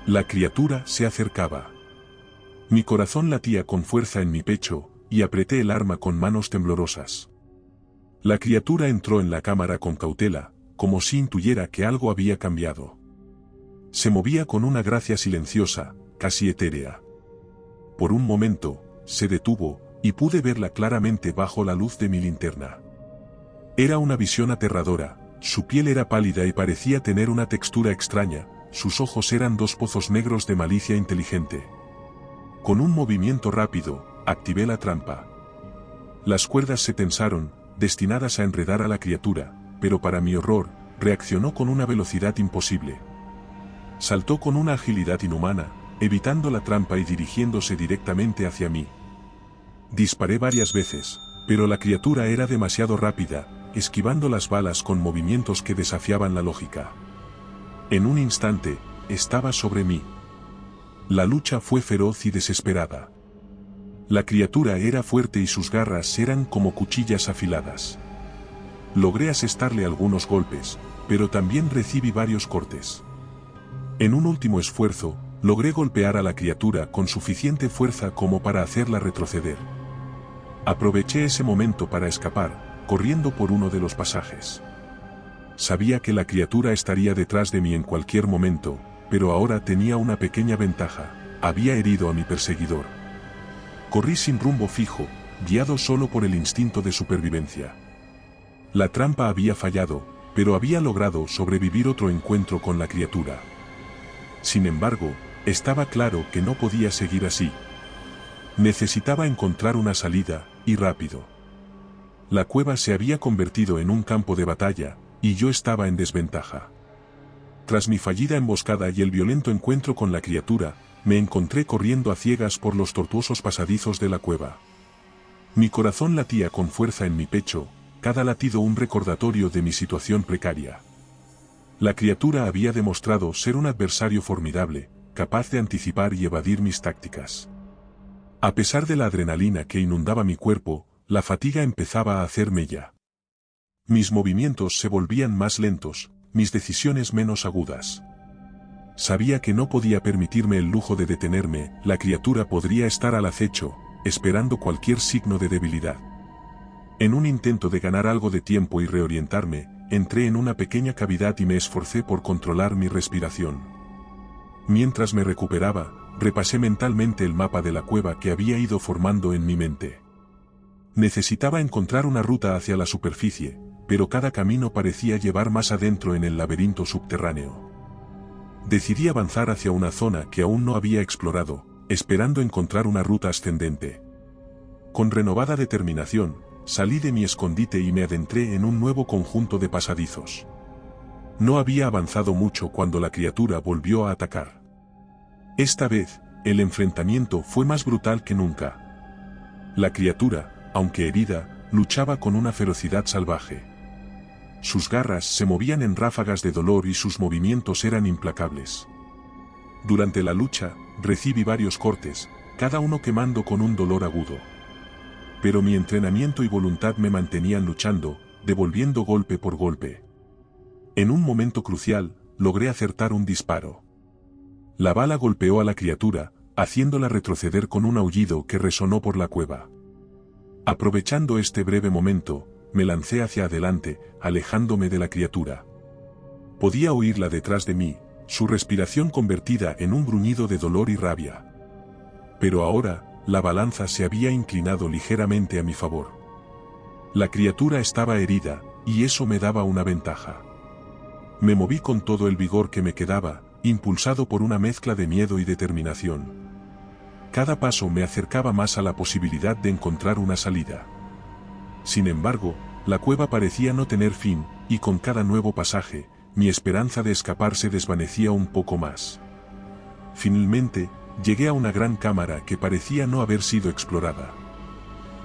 La criatura se acercaba. Mi corazón latía con fuerza en mi pecho, y apreté el arma con manos temblorosas. La criatura entró en la cámara con cautela, como si intuyera que algo había cambiado. Se movía con una gracia silenciosa, casi etérea. Por un momento, se detuvo, y pude verla claramente bajo la luz de mi linterna. Era una visión aterradora, su piel era pálida y parecía tener una textura extraña, sus ojos eran dos pozos negros de malicia inteligente. Con un movimiento rápido, activé la trampa. Las cuerdas se tensaron, destinadas a enredar a la criatura, pero para mi horror, reaccionó con una velocidad imposible. Saltó con una agilidad inhumana, evitando la trampa y dirigiéndose directamente hacia mí. Disparé varias veces, pero la criatura era demasiado rápida, esquivando las balas con movimientos que desafiaban la lógica. En un instante, estaba sobre mí. La lucha fue feroz y desesperada. La criatura era fuerte y sus garras eran como cuchillas afiladas. Logré asestarle algunos golpes, pero también recibí varios cortes. En un último esfuerzo, logré golpear a la criatura con suficiente fuerza como para hacerla retroceder. Aproveché ese momento para escapar, corriendo por uno de los pasajes. Sabía que la criatura estaría detrás de mí en cualquier momento, pero ahora tenía una pequeña ventaja, había herido a mi perseguidor. Corrí sin rumbo fijo, guiado solo por el instinto de supervivencia. La trampa había fallado, pero había logrado sobrevivir otro encuentro con la criatura. Sin embargo, estaba claro que no podía seguir así. Necesitaba encontrar una salida, y rápido. La cueva se había convertido en un campo de batalla, y yo estaba en desventaja. Tras mi fallida emboscada y el violento encuentro con la criatura, me encontré corriendo a ciegas por los tortuosos pasadizos de la cueva. Mi corazón latía con fuerza en mi pecho, cada latido un recordatorio de mi situación precaria. La criatura había demostrado ser un adversario formidable, capaz de anticipar y evadir mis tácticas. A pesar de la adrenalina que inundaba mi cuerpo, la fatiga empezaba a hacer mella. Mis movimientos se volvían más lentos, mis decisiones menos agudas. Sabía que no podía permitirme el lujo de detenerme, la criatura podría estar al acecho, esperando cualquier signo de debilidad. En un intento de ganar algo de tiempo y reorientarme, entré en una pequeña cavidad y me esforcé por controlar mi respiración. Mientras me recuperaba, repasé mentalmente el mapa de la cueva que había ido formando en mi mente. Necesitaba encontrar una ruta hacia la superficie, pero cada camino parecía llevar más adentro en el laberinto subterráneo. Decidí avanzar hacia una zona que aún no había explorado, esperando encontrar una ruta ascendente. Con renovada determinación, salí de mi escondite y me adentré en un nuevo conjunto de pasadizos. No había avanzado mucho cuando la criatura volvió a atacar. Esta vez, el enfrentamiento fue más brutal que nunca. La criatura, aunque herida, luchaba con una ferocidad salvaje. Sus garras se movían en ráfagas de dolor y sus movimientos eran implacables. Durante la lucha, recibí varios cortes, cada uno quemando con un dolor agudo. Pero mi entrenamiento y voluntad me mantenían luchando, devolviendo golpe por golpe. En un momento crucial, logré acertar un disparo. La bala golpeó a la criatura, haciéndola retroceder con un aullido que resonó por la cueva. Aprovechando este breve momento, me lancé hacia adelante, alejándome de la criatura. Podía oírla detrás de mí, su respiración convertida en un gruñido de dolor y rabia. Pero ahora, la balanza se había inclinado ligeramente a mi favor. La criatura estaba herida, y eso me daba una ventaja. Me moví con todo el vigor que me quedaba, impulsado por una mezcla de miedo y determinación. Cada paso me acercaba más a la posibilidad de encontrar una salida. Sin embargo, la cueva parecía no tener fin, y con cada nuevo pasaje, mi esperanza de escapar se desvanecía un poco más. Finalmente, llegué a una gran cámara que parecía no haber sido explorada.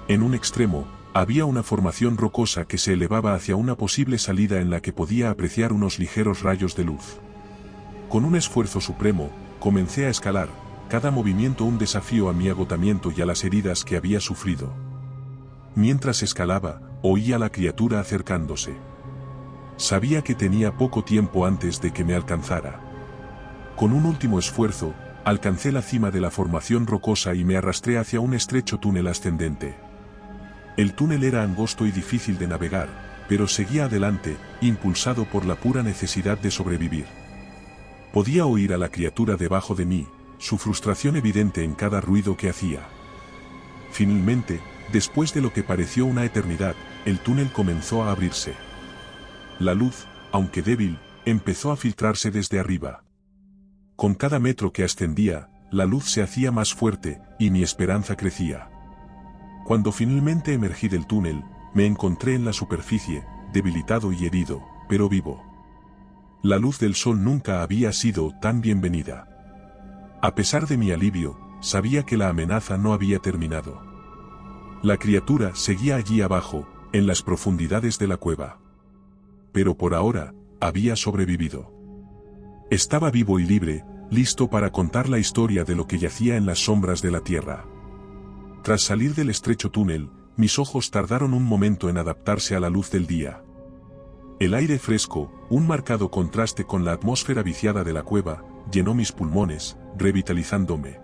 En un extremo, había una formación rocosa que se elevaba hacia una posible salida en la que podía apreciar unos ligeros rayos de luz. Con un esfuerzo supremo, comencé a escalar, cada movimiento un desafío a mi agotamiento y a las heridas que había sufrido. Mientras escalaba, oía a la criatura acercándose. Sabía que tenía poco tiempo antes de que me alcanzara. Con un último esfuerzo, alcancé la cima de la formación rocosa y me arrastré hacia un estrecho túnel ascendente. El túnel era angosto y difícil de navegar, pero seguía adelante, impulsado por la pura necesidad de sobrevivir. Podía oír a la criatura debajo de mí, su frustración evidente en cada ruido que hacía. Finalmente, después de lo que pareció una eternidad, el túnel comenzó a abrirse. La luz, aunque débil, empezó a filtrarse desde arriba. Con cada metro que ascendía, la luz se hacía más fuerte, y mi esperanza crecía. Cuando finalmente emergí del túnel, me encontré en la superficie, debilitado y herido, pero vivo. La luz del sol nunca había sido tan bienvenida. A pesar de mi alivio, sabía que la amenaza no había terminado. La criatura seguía allí abajo, en las profundidades de la cueva. Pero por ahora, había sobrevivido. Estaba vivo y libre, listo para contar la historia de lo que yacía en las sombras de la tierra. Tras salir del estrecho túnel, mis ojos tardaron un momento en adaptarse a la luz del día. El aire fresco, un marcado contraste con la atmósfera viciada de la cueva, llenó mis pulmones, revitalizándome.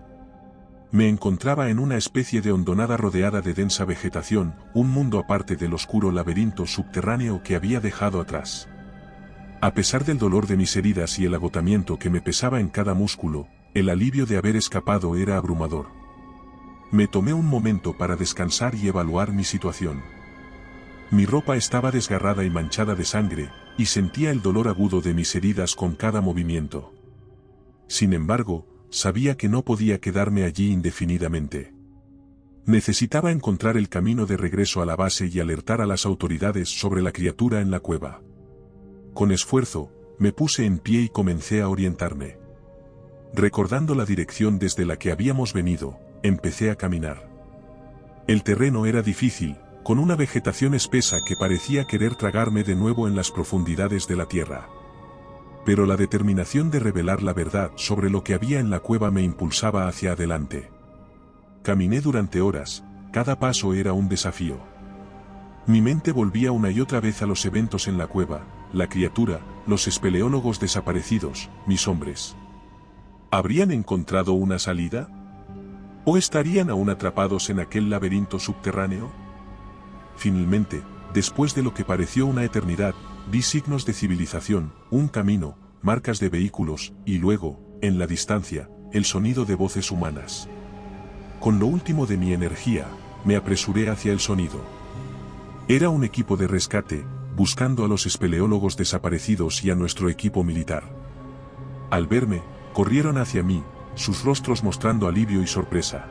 Me encontraba en una especie de hondonada rodeada de densa vegetación, un mundo aparte del oscuro laberinto subterráneo que había dejado atrás. A pesar del dolor de mis heridas y el agotamiento que me pesaba en cada músculo, el alivio de haber escapado era abrumador. Me tomé un momento para descansar y evaluar mi situación. Mi ropa estaba desgarrada y manchada de sangre, y sentía el dolor agudo de mis heridas con cada movimiento. Sin embargo, sabía que no podía quedarme allí indefinidamente. Necesitaba encontrar el camino de regreso a la base y alertar a las autoridades sobre la criatura en la cueva. Con esfuerzo, me puse en pie y comencé a orientarme. Recordando la dirección desde la que habíamos venido, empecé a caminar. El terreno era difícil, con una vegetación espesa que parecía querer tragarme de nuevo en las profundidades de la tierra. Pero la determinación de revelar la verdad sobre lo que había en la cueva me impulsaba hacia adelante. Caminé durante horas, cada paso era un desafío. Mi mente volvía una y otra vez a los eventos en la cueva, la criatura, los espeleólogos desaparecidos, mis hombres. ¿Habrían encontrado una salida? ¿O estarían aún atrapados en aquel laberinto subterráneo? Finalmente, después de lo que pareció una eternidad, vi signos de civilización, un camino, marcas de vehículos, y luego, en la distancia, el sonido de voces humanas. Con lo último de mi energía, me apresuré hacia el sonido. Era un equipo de rescate, buscando a los espeleólogos desaparecidos y a nuestro equipo militar. Al verme, corrieron hacia mí, sus rostros mostrando alivio y sorpresa.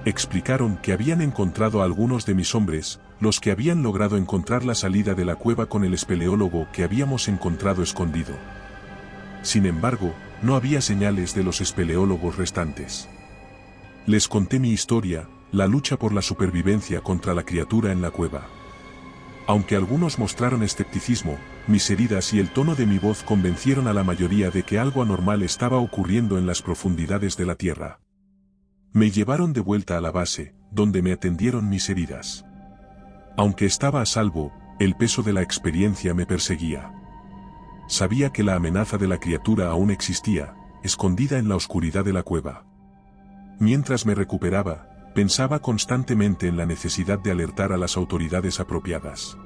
Explicaron que habían encontrado a algunos de mis hombres, los que habían logrado encontrar la salida de la cueva con el espeleólogo que habíamos encontrado escondido. Sin embargo, no había señales de los espeleólogos restantes. Les conté mi historia, la lucha por la supervivencia contra la criatura en la cueva. Aunque algunos mostraron escepticismo, mis heridas y el tono de mi voz convencieron a la mayoría de que algo anormal estaba ocurriendo en las profundidades de la tierra. Me llevaron de vuelta a la base, donde me atendieron mis heridas. Aunque estaba a salvo, el peso de la experiencia me perseguía. Sabía que la amenaza de la criatura aún existía, escondida en la oscuridad de la cueva. Mientras me recuperaba, pensaba constantemente en la necesidad de alertar a las autoridades apropiadas.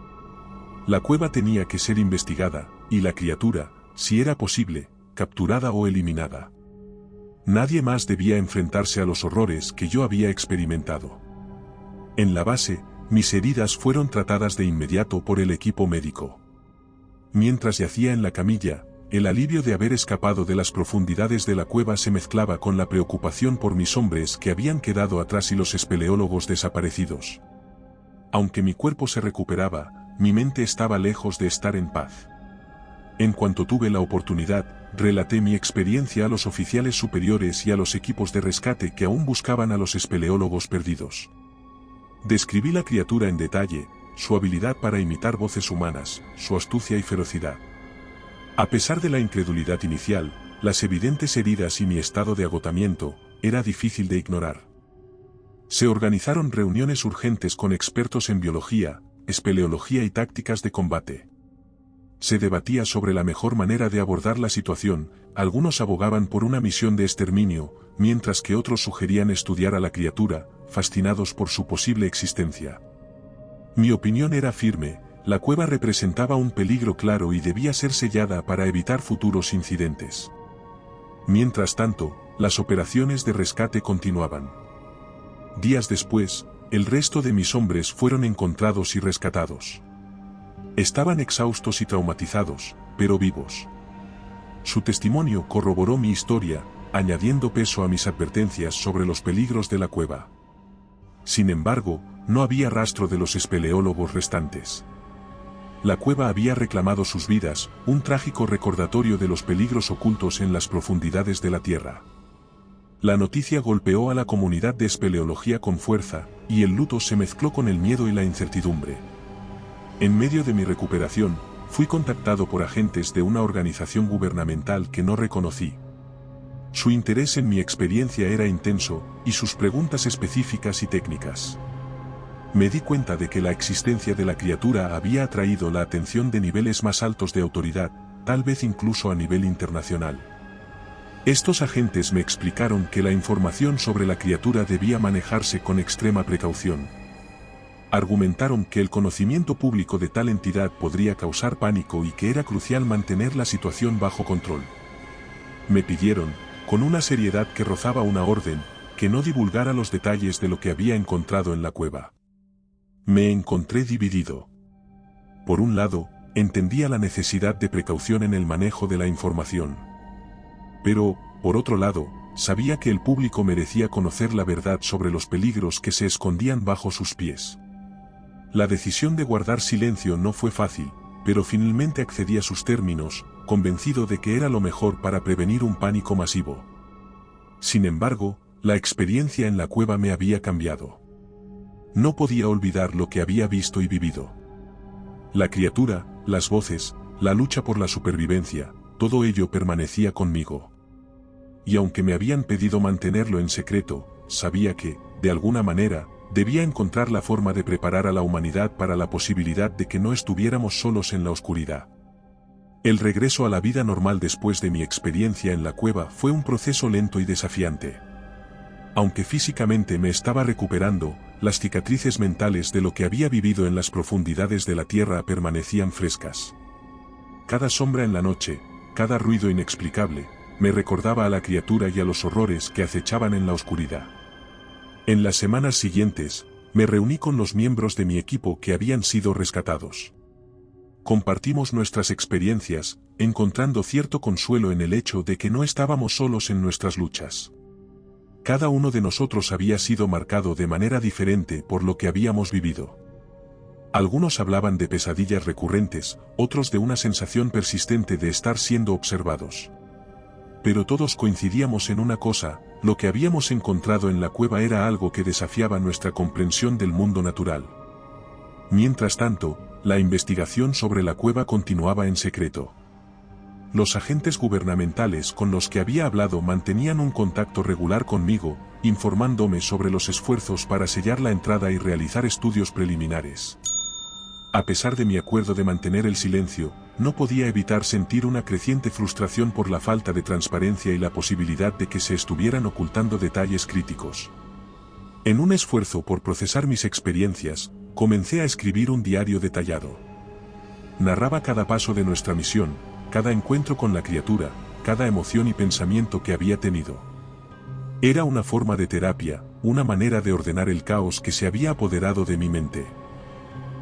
La cueva tenía que ser investigada, y la criatura, si era posible, capturada o eliminada. Nadie más debía enfrentarse a los horrores que yo había experimentado. En la base, mis heridas fueron tratadas de inmediato por el equipo médico. Mientras yacía en la camilla, el alivio de haber escapado de las profundidades de la cueva se mezclaba con la preocupación por mis hombres que habían quedado atrás y los espeleólogos desaparecidos. Aunque mi cuerpo se recuperaba, mi mente estaba lejos de estar en paz. En cuanto tuve la oportunidad, relaté mi experiencia a los oficiales superiores y a los equipos de rescate que aún buscaban a los espeleólogos perdidos. Describí la criatura en detalle, su habilidad para imitar voces humanas, su astucia y ferocidad. A pesar de la incredulidad inicial, las evidentes heridas y mi estado de agotamiento, era difícil de ignorar. Se organizaron reuniones urgentes con expertos en biología, espeleología y tácticas de combate. Se debatía sobre la mejor manera de abordar la situación, algunos abogaban por una misión de exterminio, mientras que otros sugerían estudiar a la criatura, fascinados por su posible existencia. Mi opinión era firme. La cueva representaba un peligro claro y debía ser sellada para evitar futuros incidentes. Mientras tanto, las operaciones de rescate continuaban. Días después, el resto de mis hombres fueron encontrados y rescatados. Estaban exhaustos y traumatizados, pero vivos. Su testimonio corroboró mi historia, añadiendo peso a mis advertencias sobre los peligros de la cueva. Sin embargo, no había rastro de los espeleólogos restantes. La cueva había reclamado sus vidas, un trágico recordatorio de los peligros ocultos en las profundidades de la Tierra. La noticia golpeó a la comunidad de espeleología con fuerza, y el luto se mezcló con el miedo y la incertidumbre. En medio de mi recuperación, fui contactado por agentes de una organización gubernamental que no reconocí. Su interés en mi experiencia era intenso, y sus preguntas específicas y técnicas. Me di cuenta de que la existencia de la criatura había atraído la atención de niveles más altos de autoridad, tal vez incluso a nivel internacional. Estos agentes me explicaron que la información sobre la criatura debía manejarse con extrema precaución. Argumentaron que el conocimiento público de tal entidad podría causar pánico y que era crucial mantener la situación bajo control. Me pidieron, con una seriedad que rozaba una orden, que no divulgara los detalles de lo que había encontrado en la cueva. Me encontré dividido. Por un lado, entendía la necesidad de precaución en el manejo de la información. Pero, por otro lado, sabía que el público merecía conocer la verdad sobre los peligros que se escondían bajo sus pies. La decisión de guardar silencio no fue fácil, pero finalmente accedí a sus términos, convencido de que era lo mejor para prevenir un pánico masivo. Sin embargo, la experiencia en la cueva me había cambiado. No podía olvidar lo que había visto y vivido. La criatura, las voces, la lucha por la supervivencia, todo ello permanecía conmigo. Y aunque me habían pedido mantenerlo en secreto, sabía que, de alguna manera, debía encontrar la forma de preparar a la humanidad para la posibilidad de que no estuviéramos solos en la oscuridad. El regreso a la vida normal después de mi experiencia en la cueva fue un proceso lento y desafiante. Aunque físicamente me estaba recuperando, las cicatrices mentales de lo que había vivido en las profundidades de la Tierra permanecían frescas. Cada sombra en la noche, cada ruido inexplicable, me recordaba a la criatura y a los horrores que acechaban en la oscuridad. En las semanas siguientes, me reuní con los miembros de mi equipo que habían sido rescatados. Compartimos nuestras experiencias, encontrando cierto consuelo en el hecho de que no estábamos solos en nuestras luchas. Cada uno de nosotros había sido marcado de manera diferente por lo que habíamos vivido. Algunos hablaban de pesadillas recurrentes, otros de una sensación persistente de estar siendo observados. Pero todos coincidíamos en una cosa: lo que habíamos encontrado en la cueva era algo que desafiaba nuestra comprensión del mundo natural. Mientras tanto, la investigación sobre la cueva continuaba en secreto. Los agentes gubernamentales con los que había hablado mantenían un contacto regular conmigo, informándome sobre los esfuerzos para sellar la entrada y realizar estudios preliminares. A pesar de mi acuerdo de mantener el silencio, no podía evitar sentir una creciente frustración por la falta de transparencia y la posibilidad de que se estuvieran ocultando detalles críticos. En un esfuerzo por procesar mis experiencias, comencé a escribir un diario detallado. Narraba cada paso de nuestra misión, cada encuentro con la criatura, cada emoción y pensamiento que había tenido. Era una forma de terapia, una manera de ordenar el caos que se había apoderado de mi mente.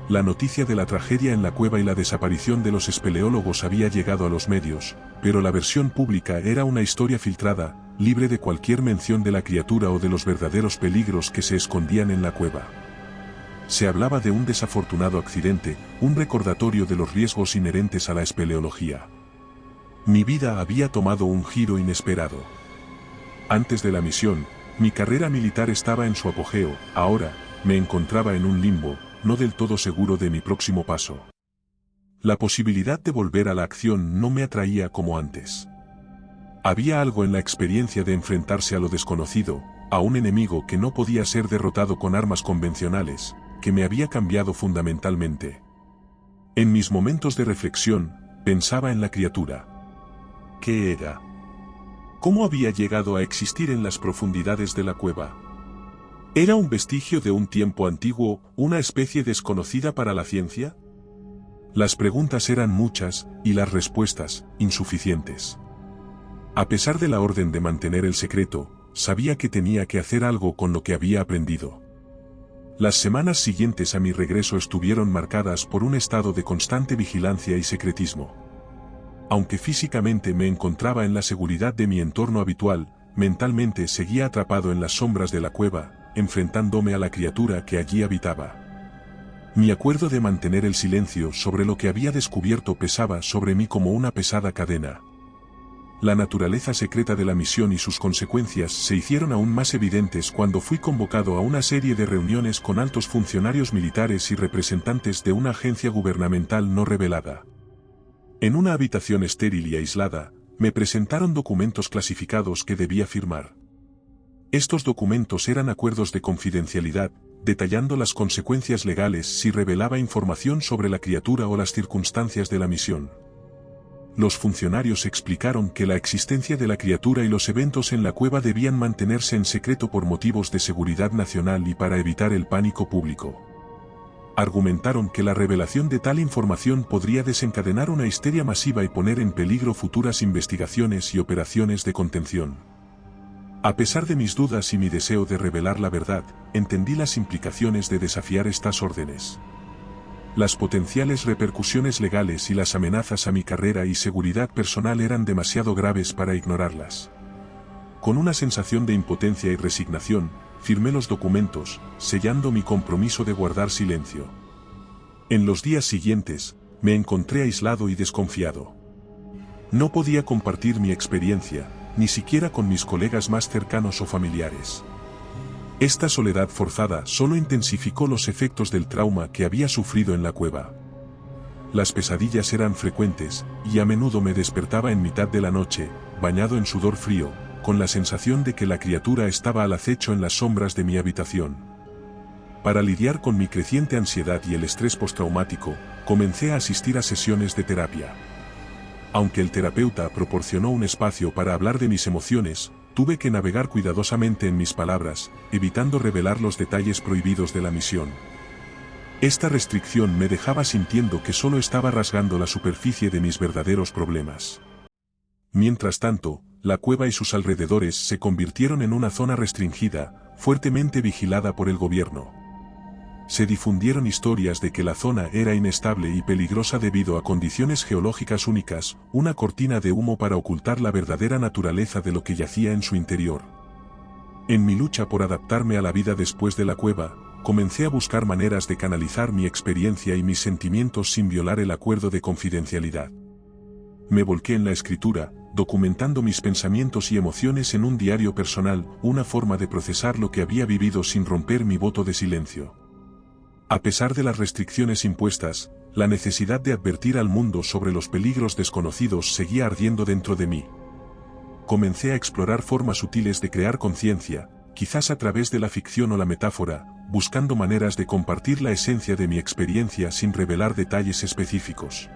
La noticia de la tragedia en la cueva y la desaparición de los espeleólogos había llegado a los medios, pero la versión pública era una historia filtrada, libre de cualquier mención de la criatura o de los verdaderos peligros que se escondían en la cueva. Se hablaba de un desafortunado accidente, un recordatorio de los riesgos inherentes a la espeleología. Mi vida había tomado un giro inesperado. Antes de la misión, mi carrera militar estaba en su apogeo; ahora, me encontraba en un limbo, no del todo seguro de mi próximo paso. La posibilidad de volver a la acción no me atraía como antes. Había algo en la experiencia de enfrentarse a lo desconocido, a un enemigo que no podía ser derrotado con armas convencionales, que me había cambiado fundamentalmente. En mis momentos de reflexión, pensaba en la criatura. ¿Qué era? ¿Cómo había llegado a existir en las profundidades de la cueva? ¿Era un vestigio de un tiempo antiguo, una especie desconocida para la ciencia? Las preguntas eran muchas, y las respuestas, insuficientes. A pesar de la orden de mantener el secreto, sabía que tenía que hacer algo con lo que había aprendido. Las semanas siguientes a mi regreso estuvieron marcadas por un estado de constante vigilancia y secretismo. Aunque físicamente me encontraba en la seguridad de mi entorno habitual, mentalmente seguía atrapado en las sombras de la cueva, enfrentándome a la criatura que allí habitaba. Mi acuerdo de mantener el silencio sobre lo que había descubierto pesaba sobre mí como una pesada cadena. La naturaleza secreta de la misión y sus consecuencias se hicieron aún más evidentes cuando fui convocado a una serie de reuniones con altos funcionarios militares y representantes de una agencia gubernamental no revelada. En una habitación estéril y aislada, me presentaron documentos clasificados que debía firmar. Estos documentos eran acuerdos de confidencialidad, detallando las consecuencias legales si revelaba información sobre la criatura o las circunstancias de la misión. Los funcionarios explicaron que la existencia de la criatura y los eventos en la cueva debían mantenerse en secreto por motivos de seguridad nacional y para evitar el pánico público. Argumentaron que la revelación de tal información podría desencadenar una histeria masiva y poner en peligro futuras investigaciones y operaciones de contención. A pesar de mis dudas y mi deseo de revelar la verdad, entendí las implicaciones de desafiar estas órdenes. Las potenciales repercusiones legales y las amenazas a mi carrera y seguridad personal eran demasiado graves para ignorarlas. Con una sensación de impotencia y resignación, firmé los documentos, sellando mi compromiso de guardar silencio. En los días siguientes, me encontré aislado y desconfiado. No podía compartir mi experiencia, ni siquiera con mis colegas más cercanos o familiares. Esta soledad forzada solo intensificó los efectos del trauma que había sufrido en la cueva. Las pesadillas eran frecuentes, y a menudo me despertaba en mitad de la noche, bañado en sudor frío, con la sensación de que la criatura estaba al acecho en las sombras de mi habitación. Para lidiar con mi creciente ansiedad y el estrés postraumático, comencé a asistir a sesiones de terapia. Aunque el terapeuta proporcionó un espacio para hablar de mis emociones, tuve que navegar cuidadosamente en mis palabras, evitando revelar los detalles prohibidos de la misión. Esta restricción me dejaba sintiendo que solo estaba rasgando la superficie de mis verdaderos problemas. Mientras tanto, la cueva y sus alrededores se convirtieron en una zona restringida, fuertemente vigilada por el gobierno. Se difundieron historias de que la zona era inestable y peligrosa debido a condiciones geológicas únicas, una cortina de humo para ocultar la verdadera naturaleza de lo que yacía en su interior. En mi lucha por adaptarme a la vida después de la cueva, comencé a buscar maneras de canalizar mi experiencia y mis sentimientos sin violar el acuerdo de confidencialidad. Me volqué en la escritura, documentando mis pensamientos y emociones en un diario personal, una forma de procesar lo que había vivido sin romper mi voto de silencio. A pesar de las restricciones impuestas, la necesidad de advertir al mundo sobre los peligros desconocidos seguía ardiendo dentro de mí. Comencé a explorar formas sutiles de crear conciencia, quizás a través de la ficción o la metáfora, buscando maneras de compartir la esencia de mi experiencia sin revelar detalles específicos.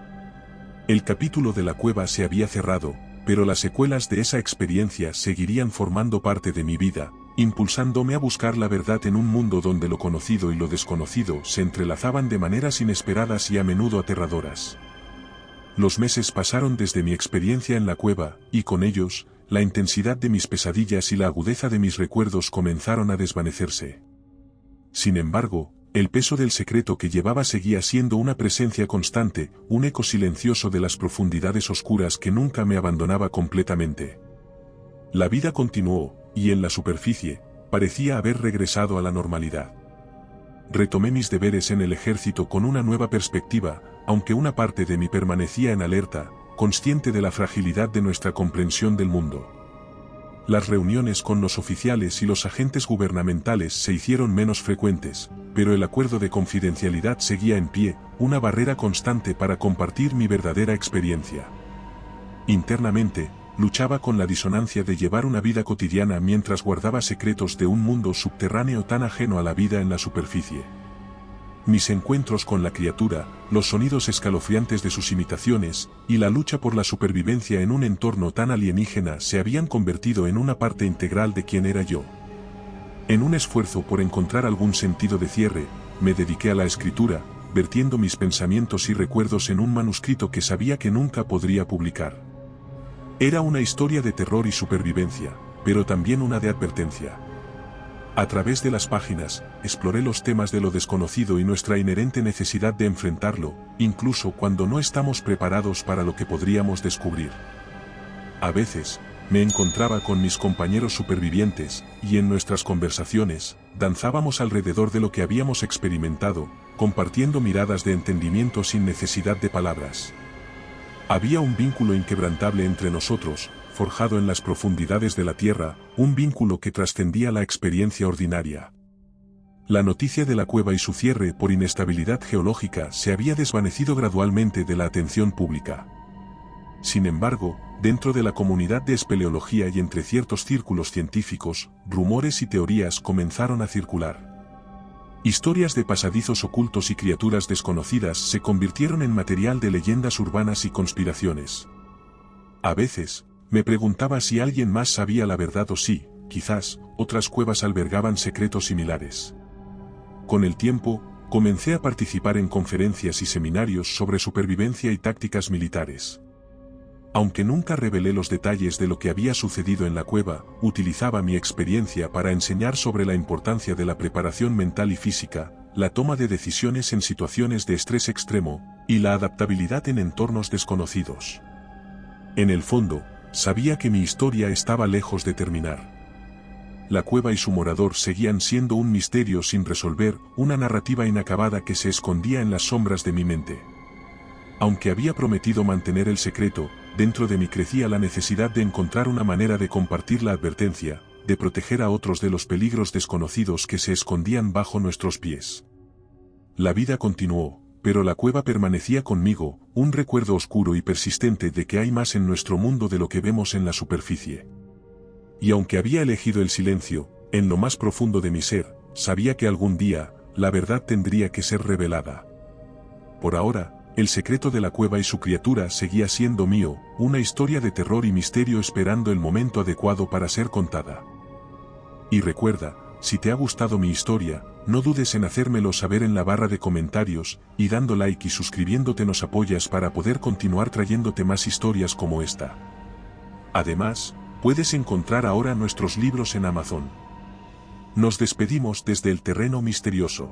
El capítulo de la cueva se había cerrado, pero las secuelas de esa experiencia seguirían formando parte de mi vida, impulsándome a buscar la verdad en un mundo donde lo conocido y lo desconocido se entrelazaban de maneras inesperadas y a menudo aterradoras. Los meses pasaron desde mi experiencia en la cueva, y con ellos, la intensidad de mis pesadillas y la agudeza de mis recuerdos comenzaron a desvanecerse. Sin embargo, el peso del secreto que llevaba seguía siendo una presencia constante, un eco silencioso de las profundidades oscuras que nunca me abandonaba completamente. La vida continuó, y en la superficie, parecía haber regresado a la normalidad. Retomé mis deberes en el ejército con una nueva perspectiva, aunque una parte de mí permanecía en alerta, consciente de la fragilidad de nuestra comprensión del mundo. Las reuniones con los oficiales y los agentes gubernamentales se hicieron menos frecuentes, pero el acuerdo de confidencialidad seguía en pie, una barrera constante para compartir mi verdadera experiencia. Internamente, luchaba con la disonancia de llevar una vida cotidiana mientras guardaba secretos de un mundo subterráneo tan ajeno a la vida en la superficie. Mis encuentros con la criatura, los sonidos escalofriantes de sus imitaciones, y la lucha por la supervivencia en un entorno tan alienígena se habían convertido en una parte integral de quien era yo. En un esfuerzo por encontrar algún sentido de cierre, me dediqué a la escritura, vertiendo mis pensamientos y recuerdos en un manuscrito que sabía que nunca podría publicar. Era una historia de terror y supervivencia, pero también una de advertencia. A través de las páginas, exploré los temas de lo desconocido y nuestra inherente necesidad de enfrentarlo, incluso cuando no estamos preparados para lo que podríamos descubrir. A veces, me encontraba con mis compañeros supervivientes, y en nuestras conversaciones, danzábamos alrededor de lo que habíamos experimentado, compartiendo miradas de entendimiento sin necesidad de palabras. Había un vínculo inquebrantable entre nosotros, forjado en las profundidades de la tierra, un vínculo que trascendía la experiencia ordinaria. La noticia de la cueva y su cierre por inestabilidad geológica se había desvanecido gradualmente de la atención pública. Sin embargo, dentro de la comunidad de espeleología y entre ciertos círculos científicos, rumores y teorías comenzaron a circular. Historias de pasadizos ocultos y criaturas desconocidas se convirtieron en material de leyendas urbanas y conspiraciones. A veces, me preguntaba si alguien más sabía la verdad o si, quizás, otras cuevas albergaban secretos similares. Con el tiempo, comencé a participar en conferencias y seminarios sobre supervivencia y tácticas militares. Aunque nunca revelé los detalles de lo que había sucedido en la cueva, utilizaba mi experiencia para enseñar sobre la importancia de la preparación mental y física, la toma de decisiones en situaciones de estrés extremo, y la adaptabilidad en entornos desconocidos. En el fondo, sabía que mi historia estaba lejos de terminar. La cueva y su morador seguían siendo un misterio sin resolver, una narrativa inacabada que se escondía en las sombras de mi mente. Aunque había prometido mantener el secreto, dentro de mí crecía la necesidad de encontrar una manera de compartir la advertencia, de proteger a otros de los peligros desconocidos que se escondían bajo nuestros pies. La vida continuó, pero la cueva permanecía conmigo, un recuerdo oscuro y persistente de que hay más en nuestro mundo de lo que vemos en la superficie. Y aunque había elegido el silencio, en lo más profundo de mi ser, sabía que algún día, la verdad tendría que ser revelada. Por ahora, el secreto de la cueva y su criatura seguía siendo mío, una historia de terror y misterio esperando el momento adecuado para ser contada. Y recuerda, si te ha gustado mi historia, no dudes en hacérmelo saber en la barra de comentarios, y dando like y suscribiéndote nos apoyas para poder continuar trayéndote más historias como esta. Además, puedes encontrar ahora nuestros libros en Amazon. Nos despedimos desde el terreno misterioso.